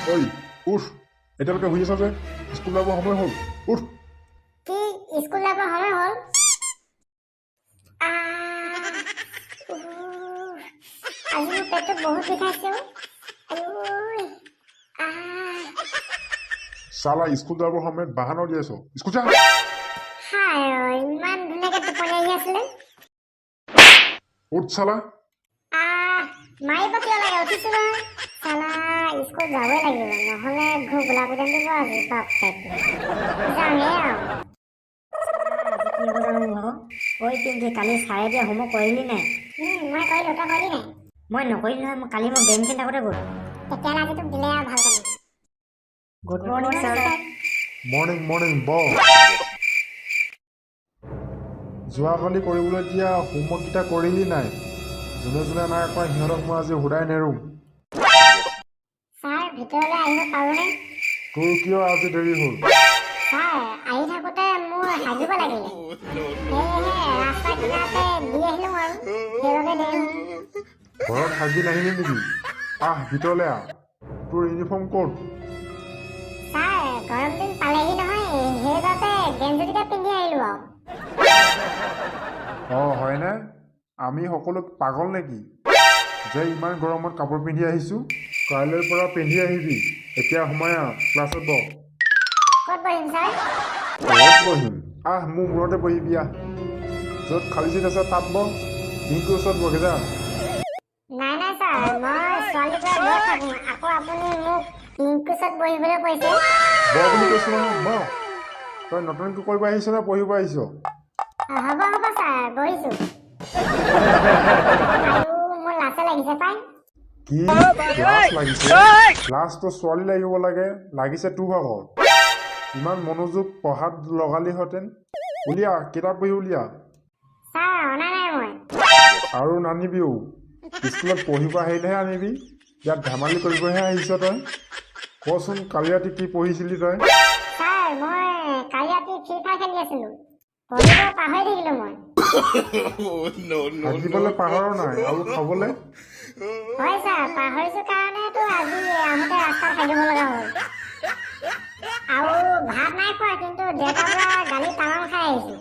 ঐ উঠ এতিয়ালৈকে শুই আছ যে স্কুল যাব সময় হ'ল উঠ কি স্কুল যাব সময় হ'ল আজি মোৰ পেটটো বহুত বিষাইছে চালা স্কুল যাবৰ সময়ত বাহানা উলিয়াইছ স্কুল যা ইমান ধুনীয়াকে টোপনি আহি আছিলে উঠ চালা মাৰিব কিয় লাগে উঠিছো নহয় চালা স্কুল যাবই লাগিব নহ'লে ঘৰ গোলাপি দিব আজি বাপ যামেই আৰু ঐ পিংকি কালি চাৰে দিয়া হোমৱৰ্ক কৰিলি নাই মই কৰিলো তই কৰিলি নাই মই নকৰিলো নহয় মই কালি মই গেম খেলি থাকোঁতে গ'ল তেতিয়াহ'লে আজি তোক দিলে আৰু ভাল কাম good morning sir morning morning boss যোৱাকালি কৰিবলৈ দিয়া হোমৱৰ্ককেইটা কৰিলি নাই যোনে যোনে নাই কৰা সিহঁতক মই আজি সুধাই নেৰোঁ ছাৰ ভিতৰলৈ আহিব পাৰোঁনে তোৰ কিয় আজি দেৰি হ'ল ছাৰ আহি থাকোঁতে মোৰ হাগিব লাগিলে সেয়েহে ৰাস্তাৰ কিনাৰতে দি আহিলোঁ আৰু সেইবাবে দেৰি ঘৰত হাগি নাহিলি নেকি ভিতৰলৈ আহ তোৰ ইউনিফৰ্ম ক'ত ছাৰ গৰম দিন পালেহি নহয় সেইবাবে গেঞ্জিকে পিন্ধি আহিলোঁ আৰু হয়নে আমি সকলো পাগল নেকি যে ইমান গৰমত কাপোৰ পিন্ধি আহিছোঁ কাইলৈৰ পৰা পিন্ধি আহিবি এতিয়া সোমাই ক্লাছত বহ ক'ত বহিম ছাৰ ক'ত বহিম মোৰ মূৰতে বহিবি য'ত খালী চিট আছে তাত বহ দিনটোৰ ওচৰত বহে যা নাই ছাৰ মই ছোৱালীটোৱে লৈ থাকোঁ আকৌ আপুনি মোক পিংকুচত বহিবলৈ কৈছে বহ বুলি কৈছোঁ নহয় বহ তই নতুনকৈ কৰিব আহিছ নে পঢ়িব আহিছ হ'ব ছাৰ বহিছোঁ আৰু মোৰ লাজে লাগিছে পাই কি ক্লাছ লাগিছে ক্লাছটো ছোৱালী লাগিব লাগিছে তোৰ ভাগৰ ইমান মনোযোগ পঢ়াত লগালিহেঁতেন উলিয়া কিতাপ বহি উলিয়া ছাৰ অনা নাই মই আৰু নানিবিও স্কুলত পঢ়িব আহিলেহে আনিবি ইয়াত ধেমালি কৰিবহে আহিছ তই কচোন কালি ৰাতি কি পঢ়িছিলি তই ছাৰ মই কালি ৰাতি ফ্ৰী ফায়াৰ খেলি আছিলোঁ পঢ়িব পাহৰি থাকিলোঁ মই থাকিবলৈ পাহৰ নাই আৰু খাবলৈ হয় ছাৰ পাহৰিছোঁ কাৰণেতো আজি আহোঁতে ৰাস্তাত থাকিব লগা হ'ল আৰু ভাত নাই খোৱা কিন্তু দেউতাৰ পৰা গালি তামাম খাই আহিছোঁ